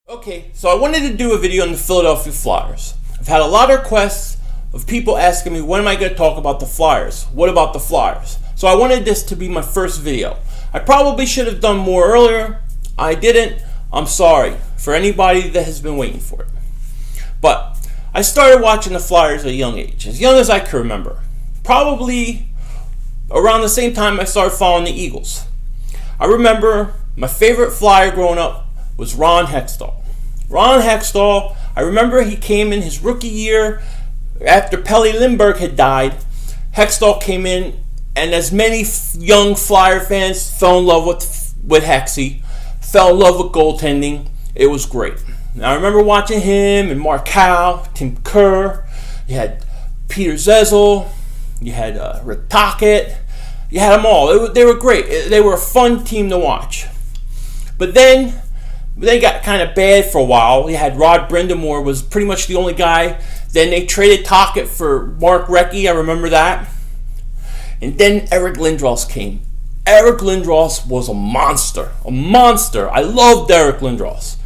Okay, so I wanted to do a video on the Philadelphia Flyers. I've had a lot of requests of people asking me, when am I going to talk about the Flyers? What about the Flyers? So I wanted this to be my first video. I probably should have done more earlier. I didn't. I'm sorry for anybody that has been waiting for it. But I started watching the Flyers at a young age, as young as I can remember. Probably around the same time I started following the Eagles. I remember my favorite Flyer growing up was Ron Hextall. Ron Hextall, I remember he came in his rookie year after Pelle Lindbergh had died. Hextall came in, and as many young Flyer fans fell in love with Hexy, fell in love with goaltending. It was great. Now, I remember watching him and Mark Howe, Tim Kerr. You had Peter Zezel. You had Rick Tocchet. You had them all. They were great. They were a fun team to watch. But then they got kind of bad for a while. You had Rod Brind'Amour was pretty much the only guy. Then they traded Tocchet for Mark Recchi. I remember that. And then Eric Lindros came. Eric Lindros was a monster. A monster. I loved Eric Lindros.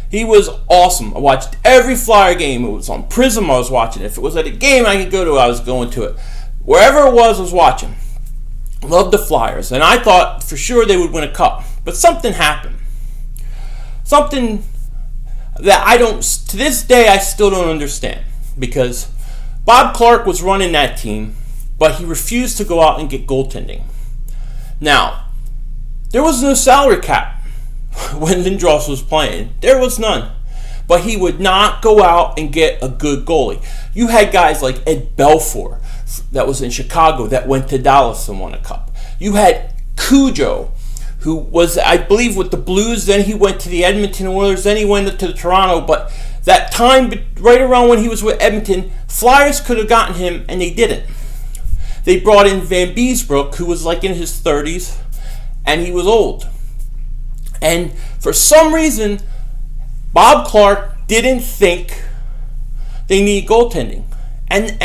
He was awesome. I watched every Flyer game. It was on Prism. I was watching it. If it was at a game I could go to, I was going to it. Wherever it was, I was watching. Loved the Flyers. And I thought for sure they would win a cup. But something happened. Something that to this day, I still don't understand. Because Bob Clarke was running that team, but he refused to go out and get goaltending. Now, there was no salary cap when Lindros was playing. There was none. But he would not go out and get a good goalie. You had guys like Ed Belfour that was in Chicago that went to Dallas and won a cup. You had Cujo, who was, I believe, with the Blues. Then he went to the Edmonton Oilers. Then he went to the Toronto. But that time, right around when he was with Edmonton, Flyers could have gotten him, and they didn't. They brought in Van Beesbrook, who was like in his 30s, and he was old. And for some reason, Bob Clarke didn't think they need goaltending. And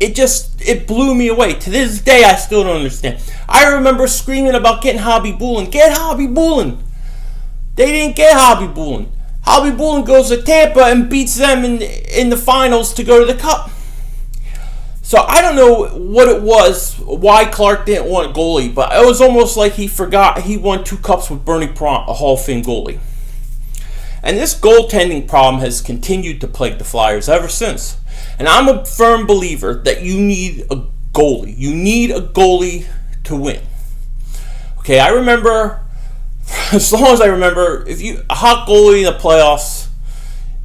it blew me away. To this day, I still don't understand. I remember screaming about getting Hobby Bullen. Get Hobby Bullen! They didn't get Hobby Bullen. Hobby Bullen goes to Tampa and beats them in the finals to go to the Cup. So I don't know what it was, why Clarke didn't want a goalie, but it was almost like he forgot he won 2 cups with Bernie Parent, a Hall of Fame goalie. And this goaltending problem has continued to plague the Flyers ever since. And I'm a firm believer that you need a goalie. You need a goalie to win. Okay, I remember, as long as I remember, a hot goalie in the playoffs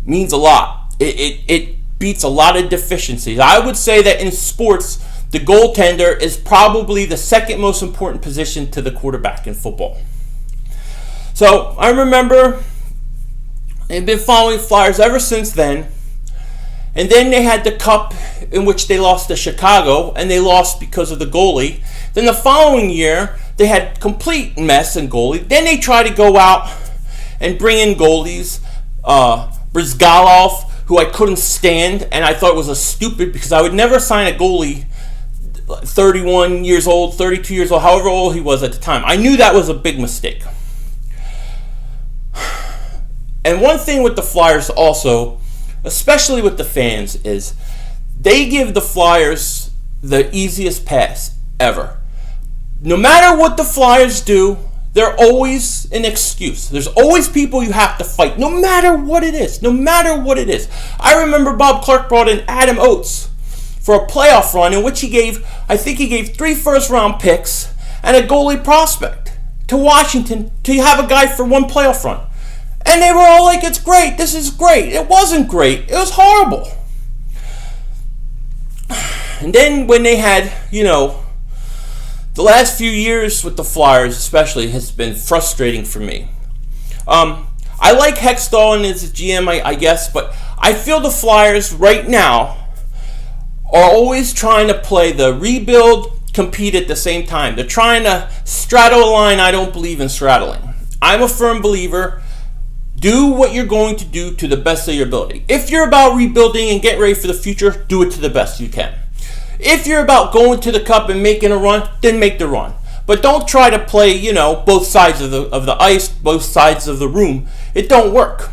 means a lot. It beats a lot of deficiencies. I would say that in sports, the goaltender is probably the second most important position to the quarterback in football. So I remember they've been following Flyers ever since then. And then they had the cup in which they lost to Chicago, and they lost because of the goalie. Then the following year, they had complete mess in goalie. Then they tried to go out and bring in goalies. Brizgalov, who I couldn't stand, and I thought was a stupid, because I would never sign a goalie 31 years old, 32 years old, however old he was at the time. I knew that was a big mistake. And one thing with the Flyers also, especially with the fans, is they give the Flyers the easiest pass ever. No matter what the Flyers do, there's always an excuse. There's always people you have to fight, no matter what it is. No matter what it is. I remember Bob Clarke brought in Adam Oates for a playoff run in which he gave 3 first-round picks and a goalie prospect to Washington to have a guy for 1 playoff run. And they were all like, it's great, this is great. It wasn't great, it was horrible. And then when they had, the last few years with the Flyers especially has been frustrating for me. I like Hextall as a GM, I guess, but I feel the Flyers right now are always trying to play the rebuild, compete at the same time. They're trying to straddle a line I don't believe in straddling. I'm a firm believer. Do what you're going to do to the best of your ability. If you're about rebuilding and getting ready for the future, do it to the best you can. If you're about going to the Cup and making a run, then make the run. But don't try to play, both sides of the ice, both sides of the room. It don't work.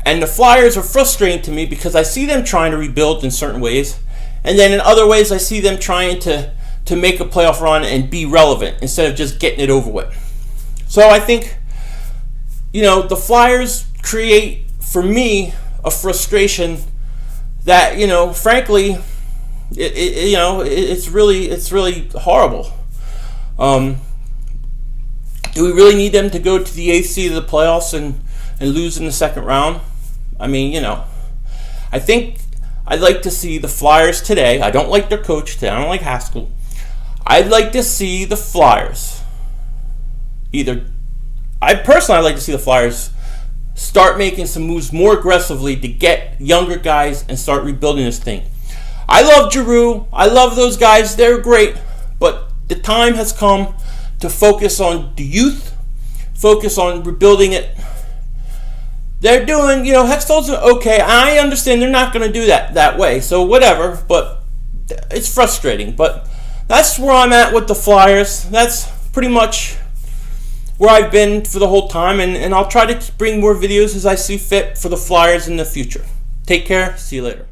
And the Flyers are frustrating to me because I see them trying to rebuild in certain ways, and then in other ways I see them trying to make a playoff run and be relevant instead of just getting it over with. So I think, the Flyers create, for me, a frustration that, frankly, it's really horrible. Do we really need them to go to the 8th seed of the playoffs and lose in the second round? I mean, I think I'd like to see the Flyers today. I don't like their coach today. I don't like Haskell. I'd like to see the Flyers I'd like to see the Flyers start making some moves more aggressively to get younger guys and start rebuilding this thing. I love Giroux. I love those guys. They're great. But the time has come to focus on the youth, focus on rebuilding it. They're doing, Hextall's okay. I understand they're not going to do that way. So whatever. But it's frustrating. But that's where I'm at with the Flyers. That's pretty much where I've been for the whole time, and I'll try to bring more videos as I see fit for the Flyers in the future. Take care. See you later.